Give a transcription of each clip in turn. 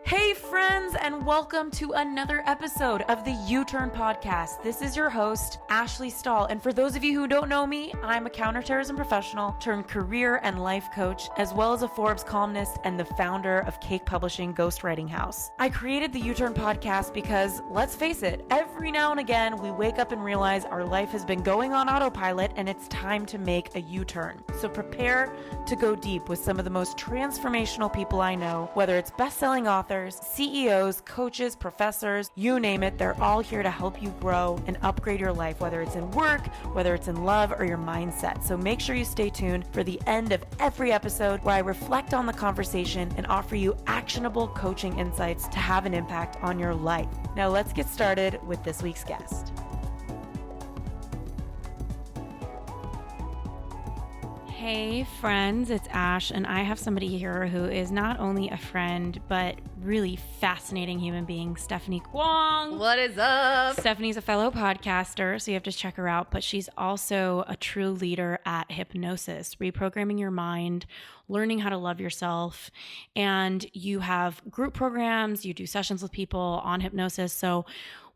Hey friends, and welcome to another episode of the U-Turn Podcast. This is your host, Ashley Stahl, and for those of you who don't know me, I'm a counterterrorism professional turned career and life coach, as well as a Forbes columnist and the founder of Cake Publishing Ghostwriting House. I created the U-Turn Podcast because, let's face it, every now and again we wake up and realize our life has been going on autopilot and it's time to make a U-turn. So prepare to go deep with some of the most transformational people I know, whether it's best-selling authors, CEOs, coaches, professors, you name it, they're all here to help you grow and upgrade your life, whether it's in work, whether it's in love, or your mindset. So make sure you stay tuned for the end of every episode where I reflect on the conversation and offer you actionable coaching insights to have an impact on your life. Now let's get started with this week's guest. Hey friends, it's Ash, and I have somebody here who is not only a friend, but really fascinating human being, Stephanie Kwong. What is up? Stephanie's a fellow podcaster, so you have to check her out, but she's also a true leader at Hypnosis, reprogramming your mind, learning how to love yourself, and you have group programs, you do sessions with people on hypnosis, so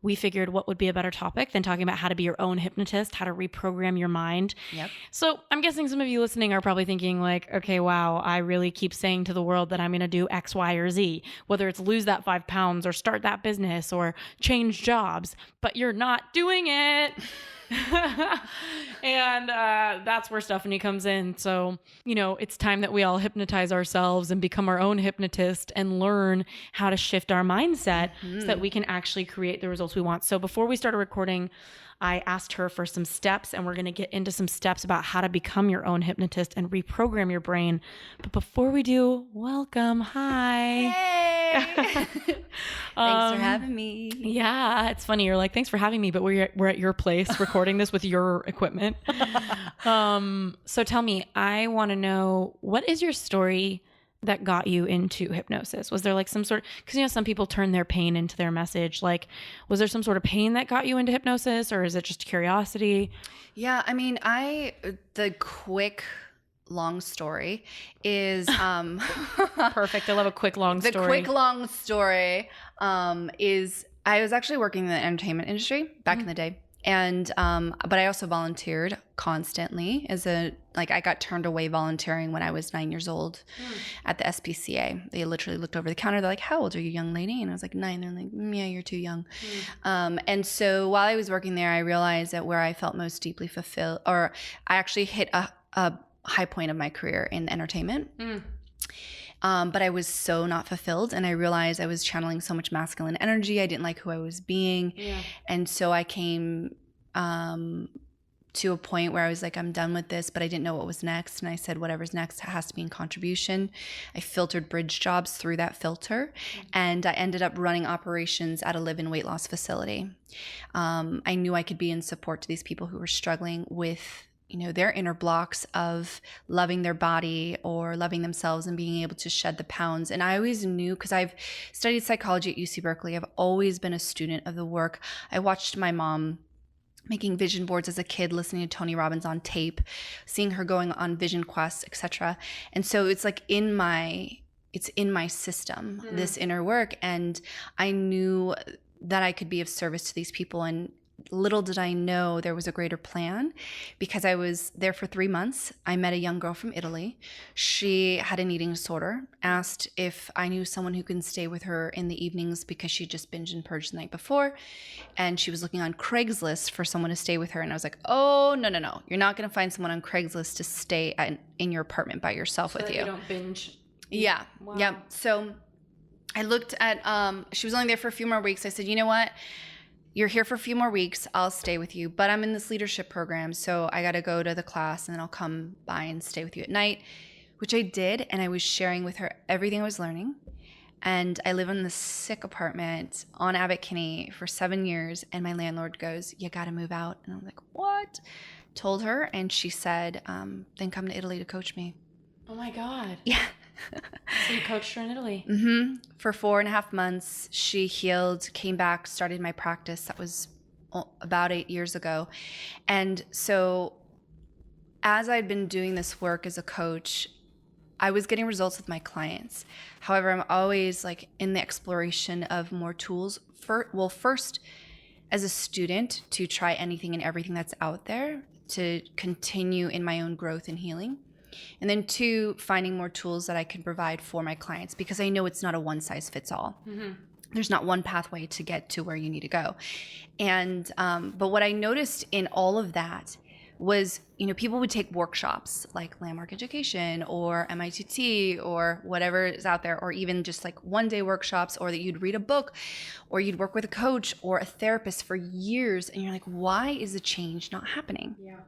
we figured what would be a better topic than talking about how to be your own hypnotist, how to reprogram your mind. Yep. So I'm guessing some of you listening are probably thinking like, okay, wow, I really keep saying to the world that I'm going to do X, Y, or Z, whether it's lose that 5 pounds or start that business or change jobs, but you're not doing it. And that's where Stephanie comes in. So, it's time that we all hypnotize ourselves and become our own hypnotist and learn how to shift our mindset so that we can actually create the results we want. So before we started recording, I asked her for some steps, and we're going to get into some steps about how to become your own hypnotist and reprogram your brain. But before we do, welcome. Hi. Hey. Thanks for having me. Yeah, it's funny. You're like, thanks for having me, but we're at your place recording this with your equipment. So tell me, I want to know, what is your story that got you into hypnosis? Was there like some sort, because some people turn their pain into their message. Like, was there some sort of pain that got you into hypnosis, or is it just curiosity? Yeah, I mean, the quick long story is Perfect. I love a quick long story. The quick long story is I was actually working in the entertainment industry back in the day. And, but I also volunteered constantly I got turned away volunteering when I was 9 years old at the SPCA. They literally looked over the counter. They're like, how old are you, young lady? And I was like, 9. They're like, yeah, you're too young. And so while I was working there, I realized that where I felt most deeply fulfilled, or I actually hit a high point of my career in entertainment. But I was so not fulfilled, and I realized I was channeling so much masculine energy. I didn't like who I was being. Yeah. And so I came to a point where I was like, I'm done with this, but I didn't know what was next. And I said, whatever's next has to be in contribution. I filtered bridge jobs through that filter, and I ended up running operations at a live-in weight loss facility. I knew I could be in support to these people who were struggling with their inner blocks of loving their body or loving themselves and being able to shed the pounds. And I always knew, because I've studied psychology at UC Berkeley, I've always been a student of the work. I watched my mom making vision boards as a kid, listening to Tony Robbins on tape, seeing her going on vision quests, etc. And so it's like it's in my system, this inner work. And I knew that I could be of service to these people. And little did I know there was a greater plan, because I was there for 3 months. I met a young girl from Italy. She had an eating disorder, asked if I knew someone who could stay with her in the evenings because she just binged and purged the night before. And she was looking on Craigslist for someone to stay with her. And I was like, oh, no. You're not going to find someone on Craigslist to stay in your apartment by yourself so with you. You don't binge. Yeah. Wow. Yeah. So I looked at, she was only there for a few more weeks. I said, you know what? You're here for a few more weeks. I'll stay with you, but I'm in this leadership program, so I got to go to the class, and then I'll come by and stay with you at night, which I did. And I was sharing with her everything I was learning. And I live in this sick apartment on Abbot Kinney for 7 years. And my landlord goes, you got to move out. And I'm like, what? Told her. And she said, then come to Italy to coach me. Oh my God. Yeah. So you coached her in Italy? Mm-hmm. For 4.5 months, she healed, came back, started my practice. That was about 8 years ago. And so as I'd been doing this work as a coach, I was getting results with my clients. However, I'm always like in the exploration of more tools. First, as a student, to try anything and everything that's out there to continue in my own growth and healing. And then 2, finding more tools that I can provide for my clients, because I know it's not a one size fits all. Mm-hmm. There's not one pathway to get to where you need to go. And, but what I noticed in all of that was, people would take workshops like Landmark Education or MITT or whatever is out there, or even just like one-day workshops, or that you'd read a book or you'd work with a coach or a therapist for years. And you're like, why is the change not happening? Yeah.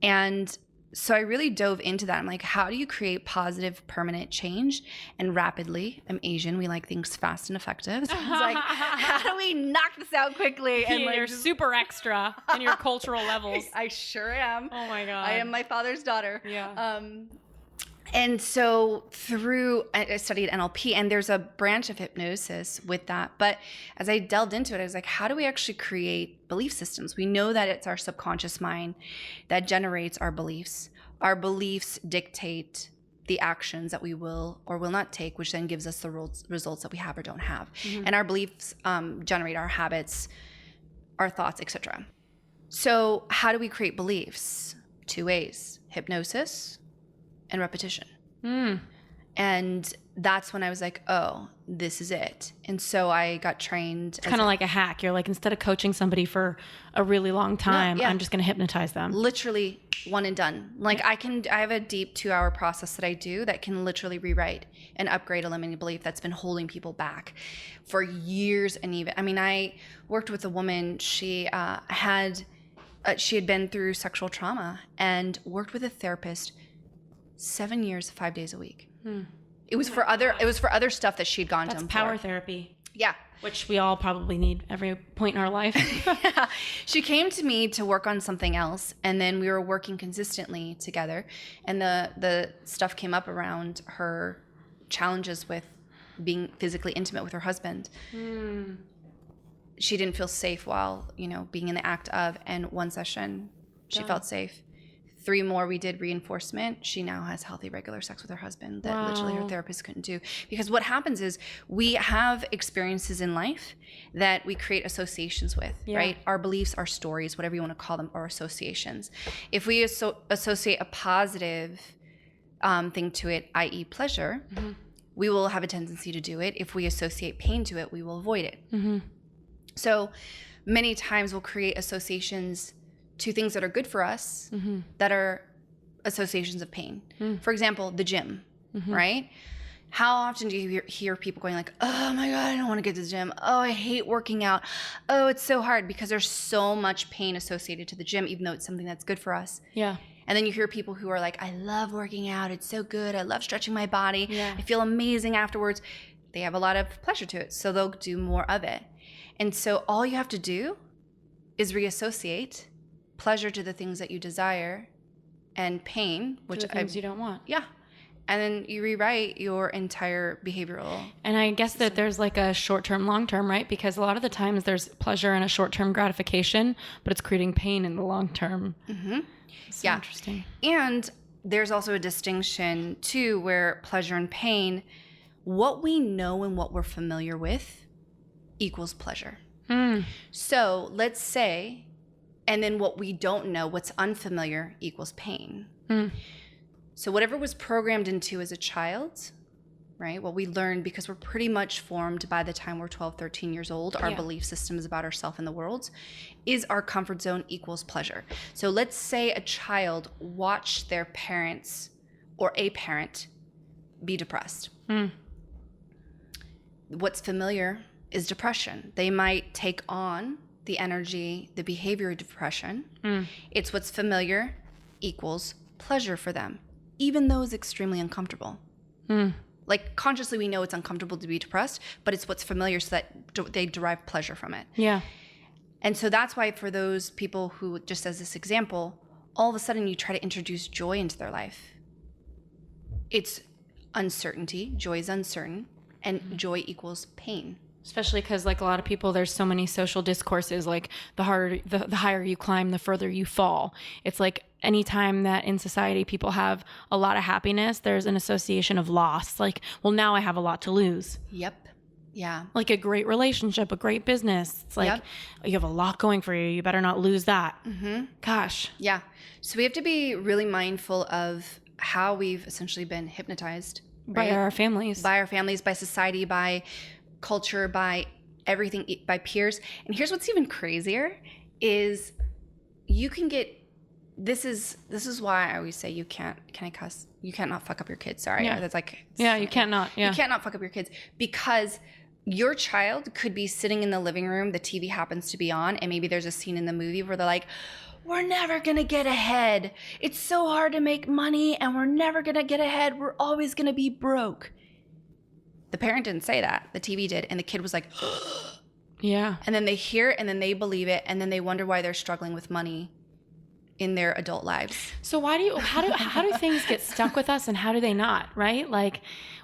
And so I really dove into that. I'm like, how do you create positive, permanent change and rapidly? I'm Asian. We like things fast and effective. So it's like, how do we knock this out quickly? And you're super extra in your cultural levels. I sure am. Oh my God. I am my father's daughter. Yeah. And so I studied NLP, and there's a branch of hypnosis with that. But as I delved into it, I was like, how do we actually create belief systems? We know that it's our subconscious mind that generates our beliefs. Our beliefs dictate the actions that we will or will not take, which then gives us the results that we have or don't have. Mm-hmm. And our beliefs generate our habits, our thoughts, etc. So how do we create beliefs? 2 ways: hypnosis and repetition. And that's when I was like, oh, this is it. And so I got trained. It's kind of like a hack. You're like, instead of coaching somebody for a really long time, I'm just going to hypnotize them. Literally one and done. Like I have a deep 2-hour process that I do that can literally rewrite and upgrade a limiting belief that's been holding people back for years. And even, I worked with a woman, she had been through sexual trauma and worked with a therapist 7 years, 5 days a week. It was for other stuff that she'd gone to. That's power therapy. Yeah. Which we all probably need every point in our life. Yeah. She came to me to work on something else, and then we were working consistently together, and the stuff came up around her challenges with being physically intimate with her husband. She didn't feel safe while, being in the act of, and one session she felt safe. 3 more, we did reinforcement. She now has healthy, regular sex with her husband that literally her therapist couldn't do. Because what happens is we have experiences in life that we create associations with, right? Our beliefs, our stories, whatever you want to call them, are associations. If we associate a positive thing to it, i.e. pleasure, we will have a tendency to do it. If we associate pain to it, we will avoid it. So many times we'll create associations to things that are good for us that are associations of pain. For example, the gym, right? How often do you hear people going like, oh my God, I don't want to get to the gym. Oh, I hate working out. Oh, it's so hard, because there's so much pain associated to the gym, even though it's something that's good for us. Yeah. And then you hear people who are like, I love working out. It's so good. I love stretching my body. Yeah. I feel amazing afterwards. They have a lot of pleasure to it, so they'll do more of it. And so all you have to do is reassociate pleasure to the things that you desire, and pain, which to the things you don't want. Yeah. And then you rewrite your entire behavioral. And I guess that there's like a short-term, long-term, right? Because a lot of the times there's pleasure in a short-term gratification, but it's creating pain in the long-term. So interesting. And there's also a distinction too, where pleasure and pain, what we know and what we're familiar with equals pleasure. So let's say, and then what we don't know, what's unfamiliar, equals pain. So whatever was programmed into as a child, right, what we learned, because we're pretty much formed by the time we're 12, 13 years old, our belief systems about ourselves and the world, is our comfort zone equals pleasure. So let's say a child watched their parents or a parent be depressed. What's familiar is depression. They might take on the energy, the behavior of depression. It's what's familiar equals pleasure for them, even though it's extremely uncomfortable. Like consciously we know it's uncomfortable to be depressed, but it's what's familiar, so that they derive pleasure from it. Yeah. And so that's why for those people who, just as this example, all of a sudden you try to introduce joy into their life. It's uncertainty. Joy is uncertain, and joy equals pain. Especially because, like, a lot of people, there's so many social discourses, like the higher you climb, the further you fall. It's like anytime that in society people have a lot of happiness, there's an association of loss. Like, well, now I have a lot to lose. Yep. Yeah. Like a great relationship, a great business. It's like, you have a lot going for you. You better not lose that. Mm-hmm. Gosh. Yeah. So we have to be really mindful of how we've essentially been hypnotized. By our families. By our families, by society, by culture, by everything, by peers. And here's what's even crazier is you can get, this is why I always say can I cuss? You can't not fuck up your kids. Sorry. Yeah. That's like, yeah, you can't not. Yeah. You can't not fuck up your kids, because your child could be sitting in the living room, the TV happens to be on, and maybe there's a scene in the movie where they're like, we're never going to get ahead. It's so hard to make money and we're never going to get ahead. We're always going to be broke. The parent didn't say that. The TV did. And the kid was like, yeah. And then they hear it and then they believe it. And then they wonder why they're struggling with money in their adult lives. So how do things get stuck with us and how do they not, right? Like,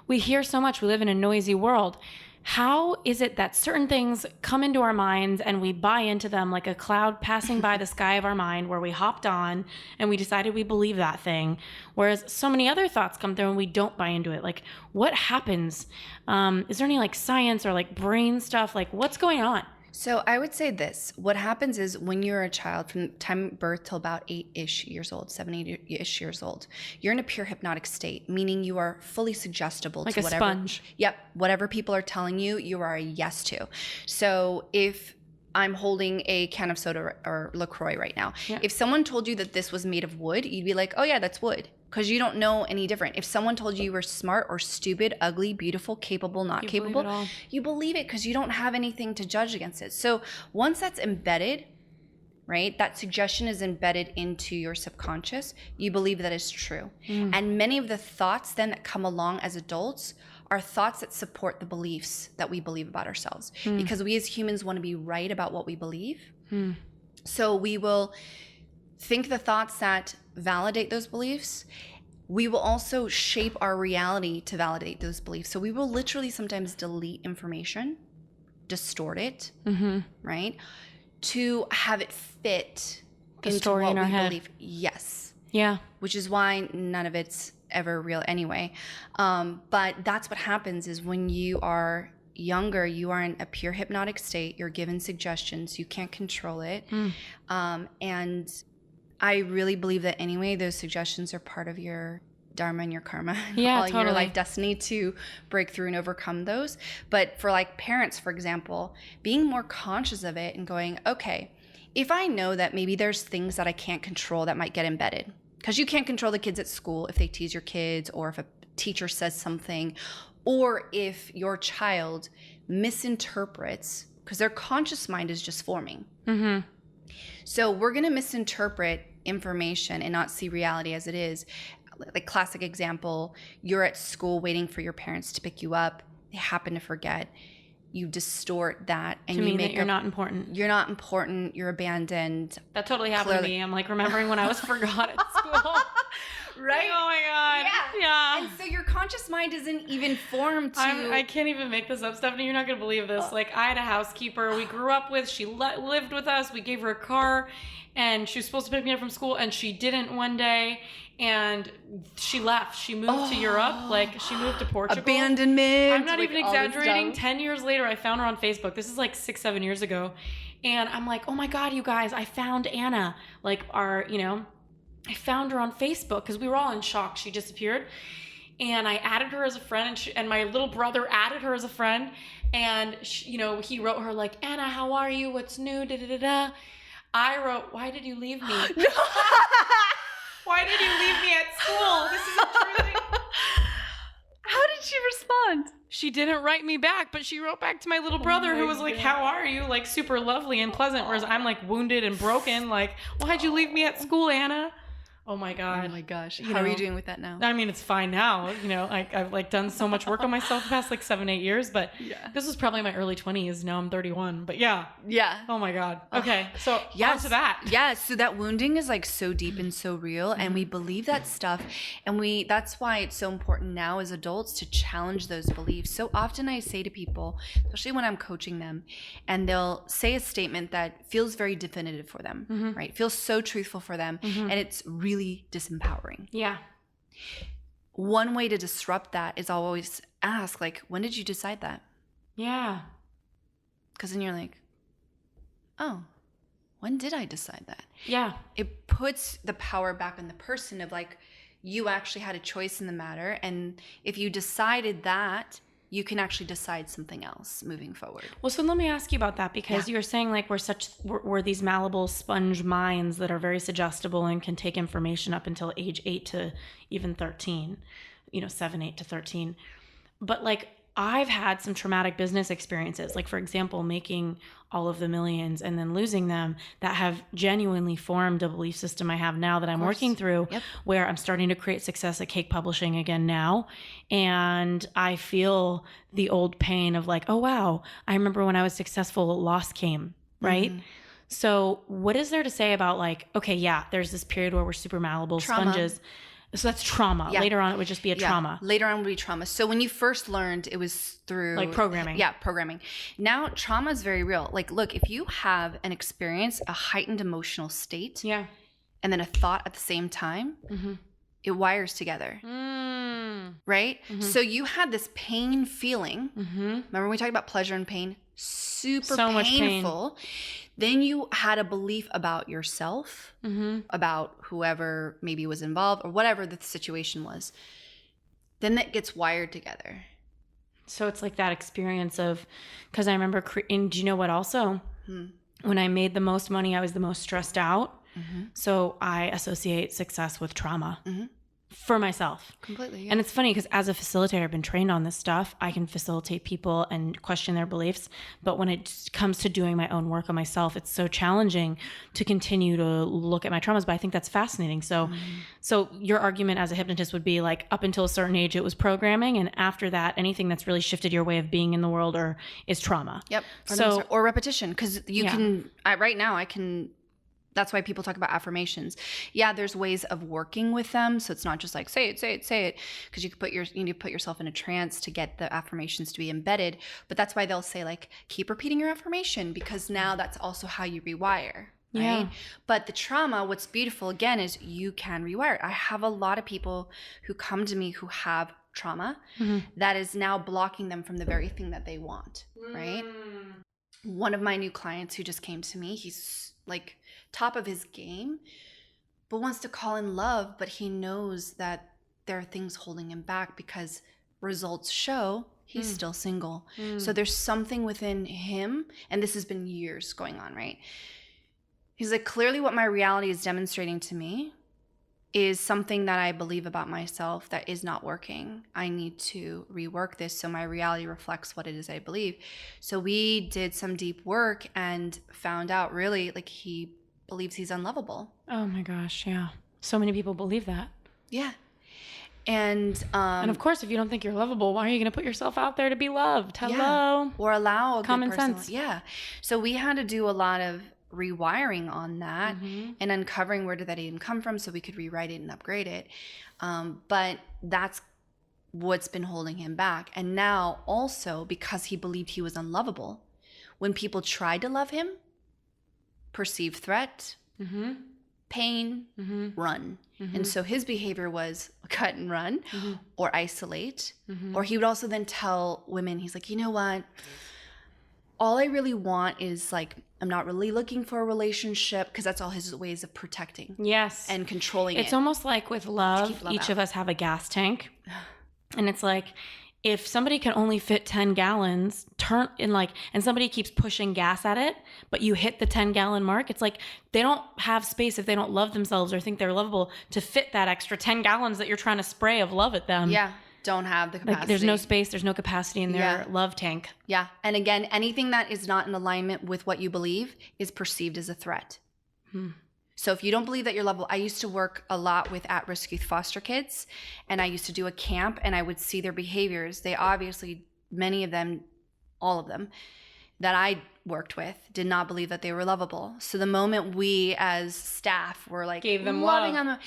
we hear so much, we live in a noisy world. How is it that certain things come into our minds and we buy into them like a cloud passing by the sky of our mind, where we hopped on and we decided we believe that thing, whereas so many other thoughts come through and we don't buy into it? Like, what happens? Is there any like science or like brain stuff? Like, what's going on? So I would say this. What happens is when you're a child, from time of birth till about 8-ish years old, 7-8-ish years old, you're in a pure hypnotic state, meaning you are fully suggestible like to whatever. Like a sponge. Yep. Whatever people are telling you, you are a yes to. So if I'm holding a can of soda or LaCroix right now, if someone told you that this was made of wood, you'd be like, oh yeah, that's wood. Because you don't know any different. If someone told you you were smart or stupid, ugly, beautiful, capable, not capable, you believe it because you don't have anything to judge against it. So once that's embedded, right, that suggestion is embedded into your subconscious, you believe that is true. And many of the thoughts then that come along as adults are thoughts that support the beliefs that we believe about ourselves. Because we as humans want to be right about what we believe. So we will think the thoughts that validate those beliefs. We will also shape our reality to validate those beliefs. So we will literally sometimes delete information, distort it, right? To have it fit the into story what in our we head. believe. Yes. Yeah. Which is why none of it's ever real anyway. But that's what happens is when you are younger, you are in a pure hypnotic state. You're given suggestions. You can't control it. And I really believe that anyway, those suggestions are part of your dharma and your karma. Yeah, all totally. Your life destiny to break through and overcome those. But for like parents, for example, being more conscious of it and going, okay, if I know that maybe there's things that I can't control that might get embedded, because you can't control the kids at school if they tease your kids, or if a teacher says something, or if your child misinterprets, because their conscious mind is just forming. So we're going to misinterpret information and not see reality as it is. Like classic example, you're at school waiting for your parents to pick you up. They happen to forget. You distort that and to you mean make that you're not important. You're not important. You're abandoned. That totally happened to me. I'm like remembering when I was forgot at school. Right? Oh my God. Yeah. And so your conscious mind isn't even formed to... I can't even make this up, Stephanie. You're not going to believe this. Like, I had a housekeeper we grew up with. She lived with us. We gave her a car, and she was supposed to pick me up from school, and she didn't one day, and she left. She moved to Europe. Like, she moved to Portugal. Abandonment. I'm not even exaggerating. 10 years later, I found her on Facebook. This is like 6-7 years ago. And I'm like, oh my God, you guys, I found Anna. Like, I found her on Facebook because we were all in shock. She disappeared. And I added her as a friend, and my little brother added her as a friend. And, he wrote her like, Anna, how are you? What's new? Da-da-da-da. I wrote, why did you leave me? Why did you leave me at school? This is a true thing. How did she respond? She didn't write me back, but she wrote back to my little brother who was like, how are you? Like, super lovely and pleasant. Whereas I'm like wounded and broken. Like, why'd you leave me at school, Anna? Oh my God. Oh my gosh. How are you doing with that now? I mean, it's fine now. I've like done so much work on myself the past like 7-8 years, but this was probably my early 20s. Now I'm 31, but yeah. Oh my God. Okay. So on to that. Yeah. So that wounding is like so deep and so real. And we believe that stuff. And that's why it's so important now as adults to challenge those beliefs. So often I say to people, especially when I'm coaching them, and they'll say a statement that feels very definitive for them, right? Feels so truthful for them. And it's really disempowering. Yeah. One way to disrupt that is always ask, like, when did you decide that? Yeah. Because then you're like, oh, when did I decide that? Yeah. It puts the power back on the person of like, you actually had a choice in the matter. And if you decided that, you can actually decide something else moving forward. Well, so let me ask you about that, because you were saying like we're these malleable sponge minds that are very suggestible and can take information up until age 8 to even 13, 7, 8 to 13. But like I've had some traumatic business experiences, like for example, making all of the millions and then losing them, that have genuinely formed a belief system I have now that I'm working through, where I'm starting to create success at cake publishing again now. And I feel the old pain of like, oh, wow, I remember when I was successful, loss came, right? So what is there to say about like, okay, yeah, there's this period where we're super malleable sponges. So that's trauma. Later on, it would just be a trauma. Later on would be trauma. So when you first learned, it was through like programming. Yeah, programming. Now trauma is very real. Like, look, if you have an experience, a heightened emotional state, and then a thought at the same time, it wires together. Right? So you had this pain feeling. Remember we talked about pleasure and pain? Super so painful. Much pain. Then you had a belief about yourself, about whoever maybe was involved or whatever the situation was. Then that gets wired together. So it's like that experience of, because I remember, and do you know what also? When I made the most money, I was the most stressed out. So I associate success with trauma. For myself. Completely. Yeah. And it's funny because as a facilitator, I've been trained on this stuff. I can facilitate people and question their beliefs. But when it comes to doing my own work on myself, it's so challenging to continue to look at my traumas. But I think that's fascinating. So, so your argument as a hypnotist would be like, up until a certain age, it was programming. And after that, anything that's really shifted your way of being in the world is trauma. Yep. Or repetition. Because you can, right now I can. That's why people talk about affirmations. Yeah, there's ways of working with them. So it's not just like, say it, say it, say it. Because you need to put yourself in a trance to get the affirmations to be embedded. But that's why they'll say like, keep repeating your affirmation, because now that's also how you rewire. Right? But the trauma, what's beautiful again, is you can rewire it. I have a lot of people who come to me who have trauma that is now blocking them from the very thing that they want. Right? One of my new clients who just came to me, he's like top of his game, but wants to call in love, but he knows that there are things holding him back because results show he's still single. So there's something within him, and this has been years going on, right? He's like, clearly what my reality is demonstrating to me is something that I believe about myself that is not working. I need to rework this so my reality reflects what it is I believe. So we did some deep work and found out really like he believes he's unlovable. Oh my gosh, yeah. So many people believe that. Yeah. And of course, if you don't think you're lovable, why are you going to put yourself out there to be loved? Hello. Or allow a common good person. sense. Yeah. So we had to do a lot of rewiring on that and uncovering where did that even come from so we could rewrite it and upgrade it. But that's what's been holding him back. And now also because he believed he was unlovable, when people tried to love him, perceived threat, pain, run. And so his behavior was cut and run or isolate. Or he would also then tell women, he's like, you know what? All I really want is like, I'm not really looking for a relationship, because that's all his ways of protecting. Yes. And controlling It's almost like with love each of us have a gas tank. And it's like, if somebody can only fit 10 gallons, and somebody keeps pushing gas at it, but you hit the 10-gallon mark, it's like they don't have space if they don't love themselves or think they're lovable to fit that extra 10 gallons that you're trying to spray of love at them. Yeah. Don't have the capacity. Like, there's no space, there's no capacity in their love tank. Yeah. And again, anything that is not in alignment with what you believe is perceived as a threat. So if you don't believe that you're lovable, I used to work a lot with at-risk youth foster kids, and I used to do a camp, and I would see their behaviors. They obviously, many of them, all of them that I worked with did not believe that they were lovable. So the moment we as staff were like gave them loving love. them,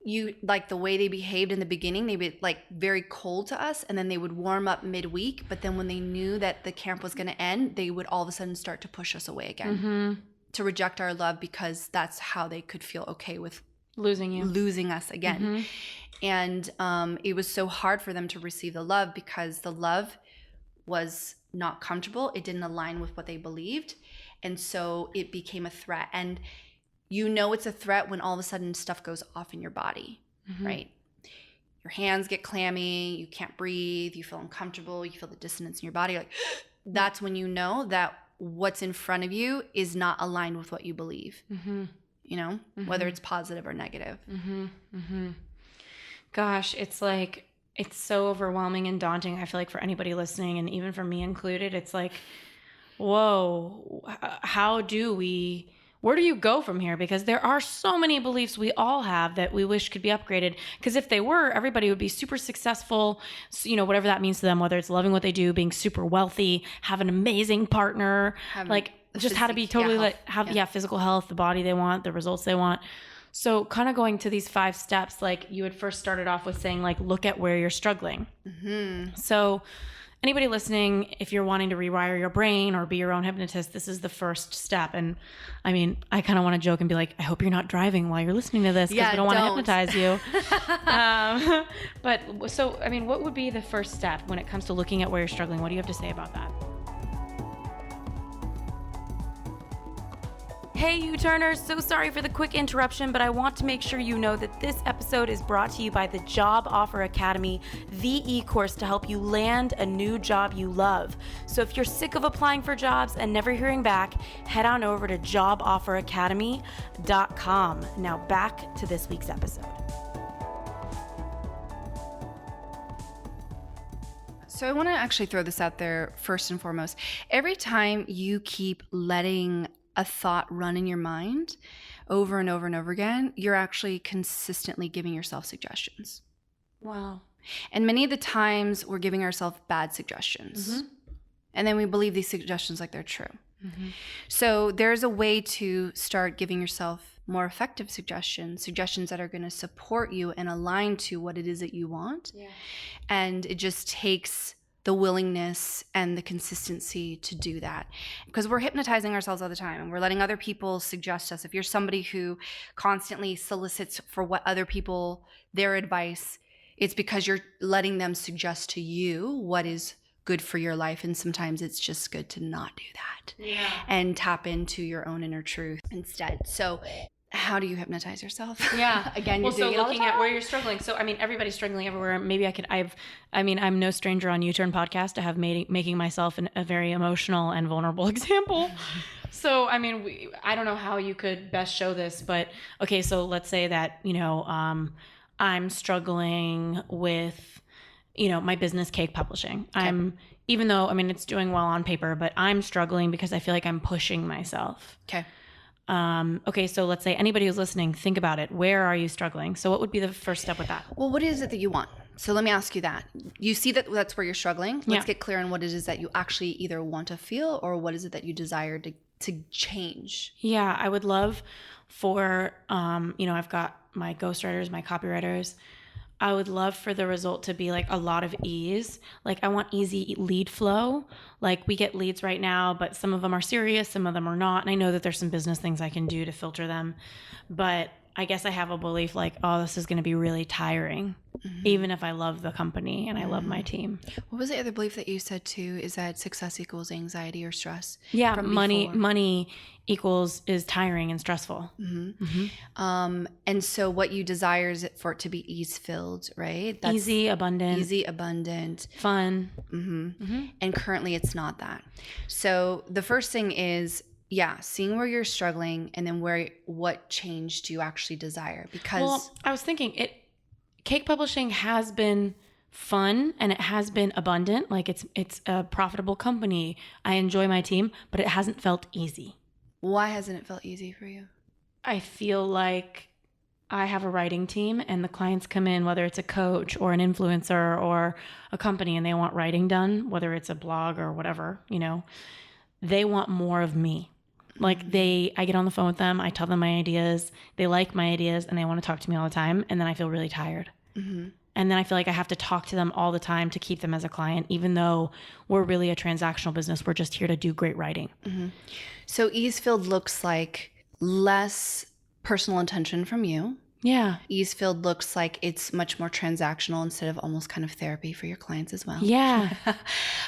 you like the way they behaved in the beginning, they would like very cold to us, and then they would warm up midweek. But then when they knew that the camp was going to end, they would all of a sudden start to push us away again, to reject our love, because that's how they could feel okay with losing us again. And it was so hard for them to receive the love, because the love was not comfortable. It didn't align with what they believed. And so it became a threat. And you know it's a threat when all of a sudden stuff goes off in your body, right? Your hands get clammy, you can't breathe, you feel uncomfortable, you feel the dissonance in your body. Like that's when you know that what's in front of you is not aligned with what you believe, you know, whether it's positive or negative. Gosh, it's like, it's so overwhelming and daunting. I feel like for anybody listening, and even for me included, it's like, whoa, where do you go from here? Because there are so many beliefs we all have that we wish could be upgraded. Because if they were, everybody would be super successful, you know, whatever that means to them, whether it's loving what they do, being super wealthy, have an amazing partner, like just how to be totally physical health, the body they want, the results they want. So kind of going to these 5 steps, like you had first started off with saying, like, look at where you're struggling. So anybody listening, if you're wanting to rewire your brain or be your own hypnotist, this is the first step. And I mean, I kind of want to joke and be like, I hope you're not driving while you're listening to this, because we don't want to hypnotize you. But so, I mean, what would be the first step when it comes to looking at where you're struggling? What do you have to say about that? Hey U-Turners, so sorry for the quick interruption, but I want to make sure you know that this episode is brought to you by the Job Offer Academy, the e-course to help you land a new job you love. So if you're sick of applying for jobs and never hearing back, head on over to jobofferacademy.com. Now back to this week's episode. So I want to actually throw this out there first and foremost. Every time you keep letting a thought run in your mind over and over and over again, you're actually consistently giving yourself suggestions. Wow. And many of the times we're giving ourselves bad suggestions. And then we believe these suggestions like they're true. So there's a way to start giving yourself more effective suggestions that are going to support you and align to what it is that you want. And it just takes the willingness and the consistency to do that, because we're hypnotizing ourselves all the time and we're letting other people suggest us. If you're somebody who constantly solicits for what other people, their advice, it's because you're letting them suggest to you what is good for your life. And sometimes it's just good to not do that and tap into your own inner truth instead. So how do you hypnotize yourself? Again, you're doing it all the looking time. at where you're struggling. So, I mean, everybody's struggling everywhere. Maybe I'm no stranger on U-Turn podcast to have making myself a very emotional and vulnerable example. So, I mean, I don't know how you could best show this, but okay. So let's say that, you know, I'm struggling with, you know, my business, Cake Publishing. Even though, I mean, it's doing well on paper, but I'm struggling because I feel like I'm pushing myself. Okay, so let's say anybody who's listening, think about it. Where are you struggling? So what would be the first step with that? Well, what is it that you want? So let me ask you that. You see that that's where you're struggling. Let's get clear on what it is that you actually either want to feel, or what is it that you desire to change? Yeah, I would love for, you know, I've got my ghostwriters, my copywriters. I would love for the result to be like a lot of ease. Like I want easy lead flow. Like we get leads right now, but some of them are serious, some of them are not. And I know that there's some business things I can do to filter them. But I guess I have a belief like, oh, this is going to be really tiring, even if I love the company and I love my team. What was the other belief that you said too? Is that success equals anxiety or stress? Yeah, money is tiring and stressful. And so what you desire is for it to be ease-filled, right? That's easy, abundant, fun. And currently it's not that. So the first thing is, seeing where you're struggling, and then what change do you actually desire? Because I was thinking Cake Publishing has been fun and it has been abundant. Like it's a profitable company. I enjoy my team, but it hasn't felt easy. Why hasn't it felt easy for you? I feel like I have a writing team and the clients come in, whether it's a coach or an influencer or a company, and they want writing done, whether it's a blog or whatever, they want more of me. Like I get on the phone with them, I tell them my ideas, they like my ideas, and they want to talk to me all the time. And then I feel really tired. Mm-hmm. And then I feel like I have to talk to them all the time to keep them as a client, even though we're really a transactional business. We're just here to do great writing. Mm-hmm. So ease filled looks like less personal attention from you. Yeah. Ease filled looks like it's much more transactional instead of almost kind of therapy for your clients as well. Yeah. A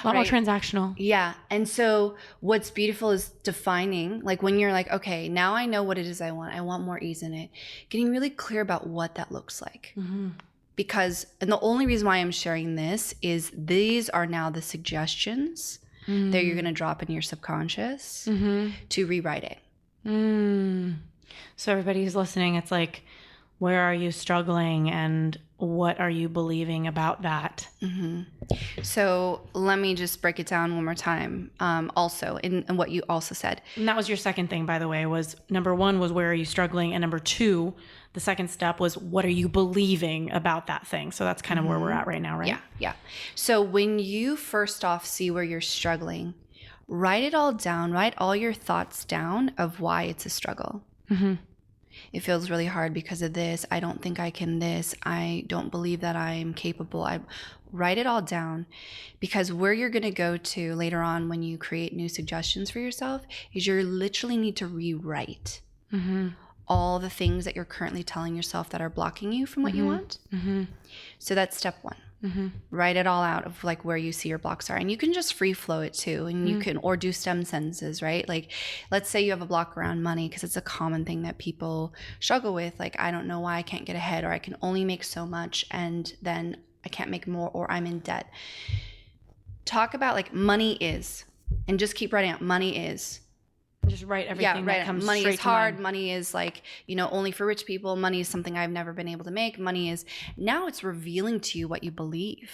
lot more transactional. Yeah. And so what's beautiful is defining, like when you're like, okay, now I know what it is I want more ease in it, getting really clear about what that looks like. Mm-hmm. Because, and the only reason why I'm sharing this is these are now the suggestions that you're going to drop in your subconscious to rewrite it. So everybody who's listening, it's like, where are you struggling and what are you believing about that? Mm-hmm. So let me just break it down one more time. Also, in what you also said. And that was your second thing, by the way, was number one was where are you struggling? And number two, the second step was what are you believing about that thing? So that's kind of where we're at right now, right? Yeah. So when you first off see where you're struggling, write it all down, write all your thoughts down of why it's a struggle. Mm-hmm. It feels really hard because of this. I don't think I can this. I don't believe that I'm capable. I write it all down, because where you're going to go to later on when you create new suggestions for yourself is you literally need to rewrite all the things that you're currently telling yourself that are blocking you from what you want. So that's step one. Write it all out of like where you see your blocks are, and you can just free flow it too, and you can, or do stem sentences, right? Like let's say you have a block around money, because it's a common thing that people struggle with, like I don't know why I can't get ahead, or I can only make so much and then I can't make more, or I'm in debt. Talk about like money is, and just keep writing out money is. Just write everything that comes money straight is hard. to mind. Money is like, only for rich people. Money is something I've never been able to make. Money is, now it's revealing to you what you believe,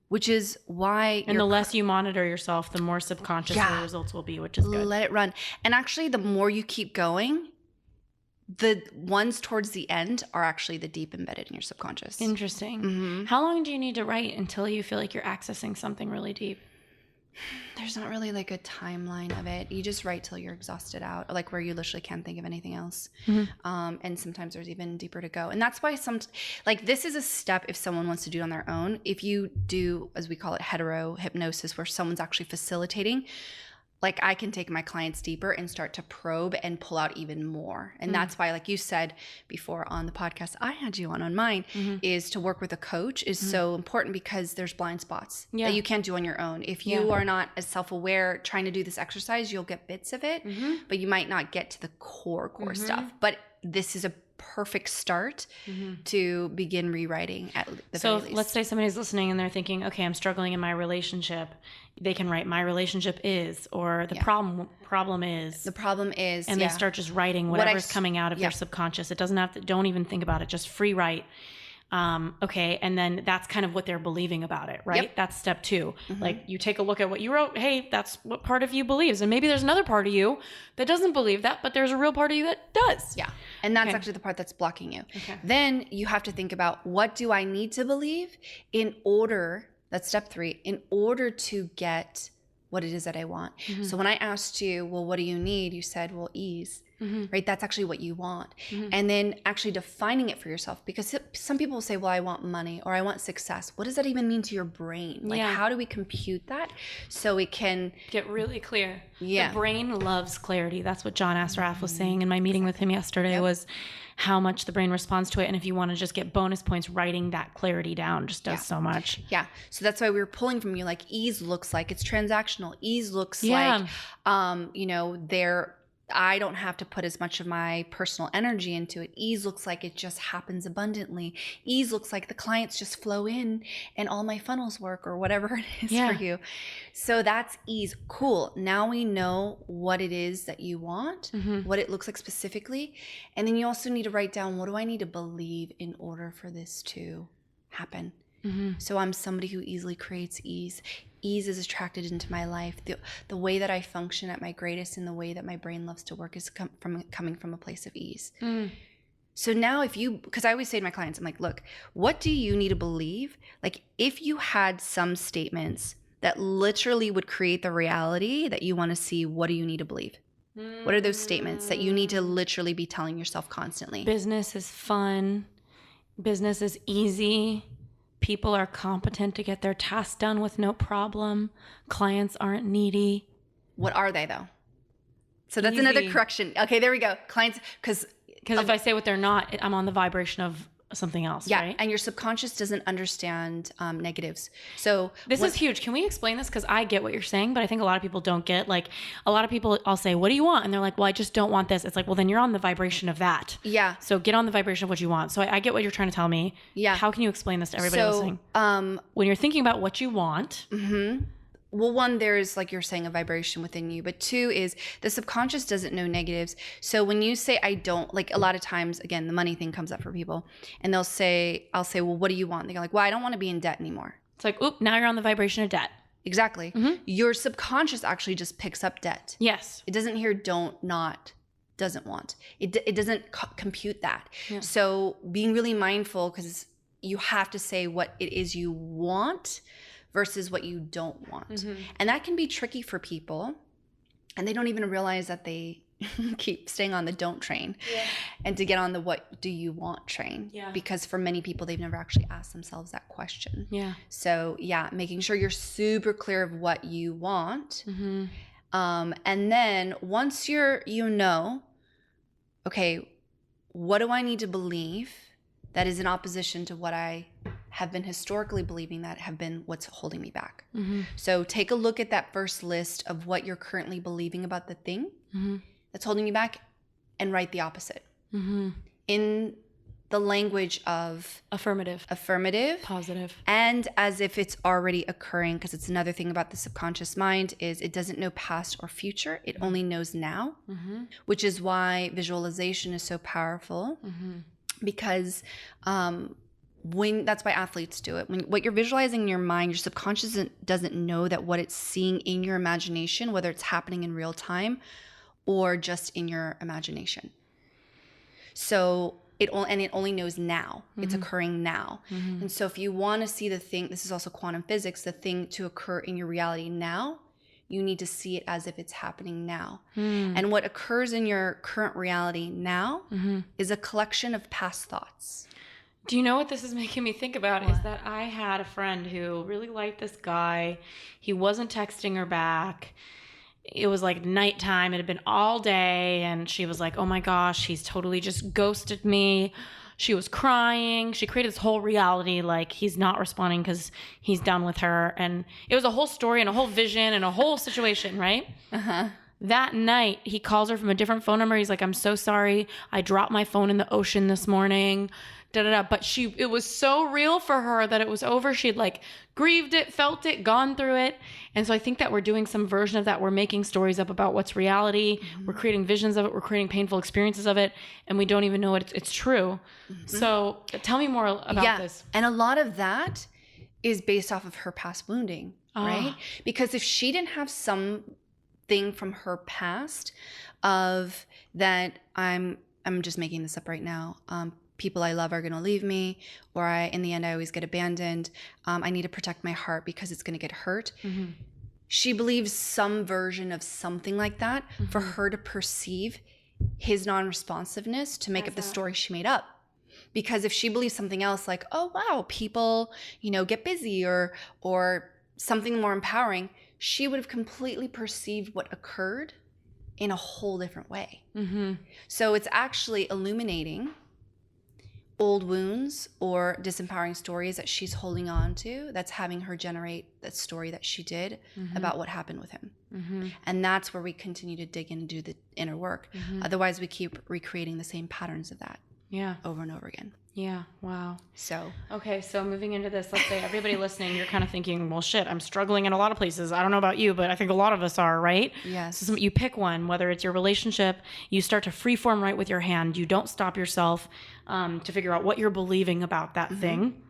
which is why. And the less you monitor yourself, the more subconscious the results will be, which is good. Let it run. And actually, the more you keep going, the ones towards the end are actually the deep embedded in your subconscious. Interesting. How long do you need to write until you feel like you're accessing something really deep? There's not really like a timeline of it. You just write till you're exhausted out, like where you literally can't think of anything else. And sometimes there's even deeper to go. And that's why this is a step if someone wants to do it on their own. If you do, as we call it, hetero hypnosis, where someone's actually facilitating, like I can take my clients deeper and start to probe and pull out even more. And that's why, like you said before on the podcast I had you on mine, is to work with a coach is so important, because there's blind spots that you can't do on your own. If you are not as self-aware trying to do this exercise, you'll get bits of it, but you might not get to the core stuff. But this is a perfect start to begin rewriting at the very least. Let's say somebody's listening and they're thinking, okay, I'm struggling in my relationship. They can write my relationship is, or the problem is. The problem is. And they start just writing whatever's coming out of their subconscious. It doesn't have to, don't even think about it, just free write. Okay. And then that's kind of what they're believing about it, right? That's step two. Like you take a look at what you wrote. Hey, that's what part of you believes. And maybe there's another part of you that doesn't believe that, but there's a real part of you that does. Yeah. And that's actually the part that's blocking you. Okay. Then you have to think about, what do I need to believe in order, that's step three, in order to get what it is that I want. So when I asked you, well, what do you need? You said, well, ease. Right? That's actually what you want. And then actually defining it for yourself, because some people will say, well, I want money or I want success. What does that even mean to your brain? Like, how do we compute that so it can get really clear? The brain loves clarity. That's what John Assaraf was saying in my meeting with him yesterday, was how much the brain responds to it. And if you want to just get bonus points, writing that clarity down just does so much. Yeah. So that's why we were pulling from you, like ease looks like it's transactional. Ease looks like, I don't have to put as much of my personal energy into it. Ease looks like it just happens abundantly. Ease looks like the clients just flow in and all my funnels work, or whatever it is for you. So that's ease. Cool. Now we know what it is that you want, what it looks like specifically. And then you also need to write down, what do I need to believe in order for this to happen? So I'm somebody who easily creates ease. Ease is attracted into my life. The way that I function at my greatest and the way that my brain loves to work is coming from a place of ease. So now because I always say to my clients, I'm like, look, what do you need to believe? Like if you had some statements that literally would create the reality that you want to see, what do you need to believe? What are those statements that you need to literally be telling yourself constantly? Business is fun. Business is easy. People are competent to get their tasks done with no problem. Clients aren't needy. What are they though? So that's Easy. another correction. Okay, there we go. Clients, because if I say what they're not, I'm on the vibration of something else, yeah, right? and your subconscious doesn't understand negatives. So this is huge. Can we explain this? Because I get what you're saying, but I think a lot of people don't get. Like a lot of people, I'll say, what do you want? And they're like, well, I just don't want this. It's like, well, then you're on the vibration of that. Yeah. So get on the vibration of what you want. So I get what you're trying to tell me. Yeah. How can you explain this to everybody listening? When you're thinking about what you want. Well, one, there's, like you're saying, a vibration within you. But two is the subconscious doesn't know negatives. So when you say, I don't, like a lot of times, again, the money thing comes up for people. And I'll say, well, what do you want? They're like, well, I don't want to be in debt anymore. It's like, oop, now you're on the vibration of debt. Exactly. Your subconscious actually just picks up debt. Yes. It doesn't hear don't, not, doesn't want. It doesn't compute that. Yeah. So being really mindful, because you have to say what it is you want versus what you don't want. And that can be tricky for people, and they don't even realize that they keep staying on the don't train and to get on the what do you want train. Because for many people, they've never actually asked themselves that question. So making sure you're super clear of what you want. And then once okay, what do I need to believe that is in opposition to what I have been historically believing that have been what's holding me back. So take a look at that first list of what you're currently believing about the thing that's holding you back, and write the opposite in the language of affirmative, positive, and as if it's already occurring. Because it's another thing about the subconscious mind is it doesn't know past or future. It only knows now, which is why visualization is so powerful. Because that's why athletes do it. When what you're visualizing in your mind, your subconscious doesn't know that what it's seeing in your imagination, whether it's happening in real time or just in your imagination. So it only knows now. It's occurring now. And so if you want to see the thing, this is also quantum physics, the thing to occur in your reality now, you need to see it as if it's happening now. And what occurs in your current reality now is a collection of past thoughts. Do you know what this is making me think about? What? Is that I had a friend who really liked this guy. He wasn't texting her back. It was like nighttime. It had been all day. And she was like, oh my gosh, he's totally just ghosted me. She was crying. She created this whole reality like he's not responding because he's done with her. And it was a whole story and a whole vision and a whole situation, right? That night, he calls her from a different phone number. He's like, I'm so sorry. I dropped my phone in the ocean this morning. But it was so real for her that it was over. She had like grieved it, felt it, gone through it. And so I think that we're doing some version of that. We're making stories up about what's reality. We're creating visions of it. We're creating painful experiences of it. And we don't even know it's true. So tell me more about this. And a lot of that is based off of her past wounding, right? Because if she didn't have something from her past of that, I'm just making this up right now, people I love are going to leave me, or in the end, I always get abandoned. I need to protect my heart because it's going to get hurt. She believes some version of something like that for her to perceive his non-responsiveness to make up the story she made up. Because if she believes something else like, oh, wow, people, get busy or something more empowering, she would have completely perceived what occurred in a whole different way. So it's actually illuminating old wounds or disempowering stories that she's holding on to that's having her generate that story that she did about what happened with him. And that's where we continue to dig in and do the inner work. Otherwise, we keep recreating the same patterns of that over and over again. Yeah. Wow. So moving into this, let's say everybody listening, you're kind of thinking, well, shit, I'm struggling in a lot of places. I don't know about you, but I think a lot of us are, right? Yes. So you pick one, whether it's your relationship, you start to freeform right with your hand. You don't stop yourself to figure out what you're believing about that thing.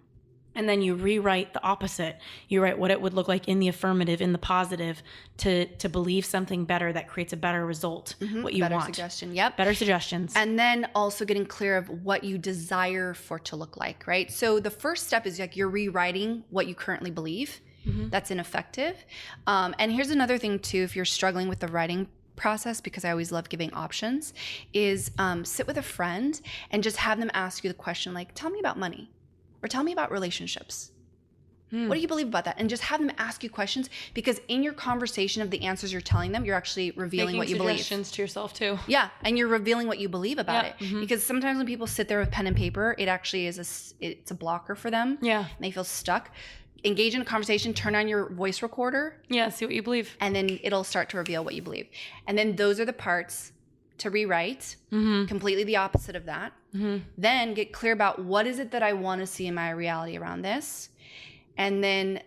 And then you rewrite the opposite. You write what it would look like in the affirmative, in the positive, to believe something better that creates a better result, what you better want. suggestion. Yep. Better suggestions. And then also getting clear of what you desire for it to look like, right? So the first step is like you're rewriting what you currently believe. That's ineffective. And here's another thing too, if you're struggling with the writing process, because I always love giving options, is sit with a friend and just have them ask you the question like, tell me about money. Or tell me about relationships. What do you believe about that? And just have them ask you questions, because in your conversation of the answers you're telling them, you're actually revealing what you believe. Suggestions to yourself too. Yeah, and you're revealing what you believe about it. Because sometimes when people sit there with pen and paper, it actually is it's a blocker for them. Yeah. And they feel stuck. Engage in a conversation, turn on your voice recorder. Yeah, see what you believe. And then it'll start to reveal what you believe. And then those are the parts to rewrite, completely the opposite of that. Then get clear about what is it that I want to see in my reality around this. And then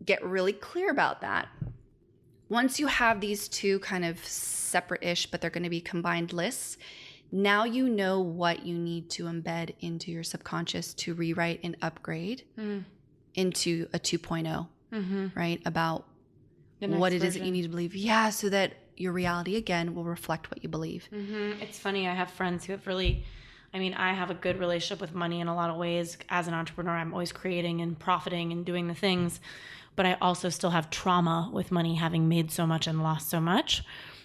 get really clear about that. Once you have these two kind of separate-ish, but they're going to be combined lists, now you know what you need to embed into your subconscious to rewrite and upgrade into a 2.0, right? About what it is that you need to believe. Yeah, so that your reality, again, will reflect what you believe. It's funny. I have friends who have really, I have a good relationship with money in a lot of ways. As an entrepreneur, I'm always creating and profiting and doing the things. But I also still have trauma with money, having made so much and lost so much.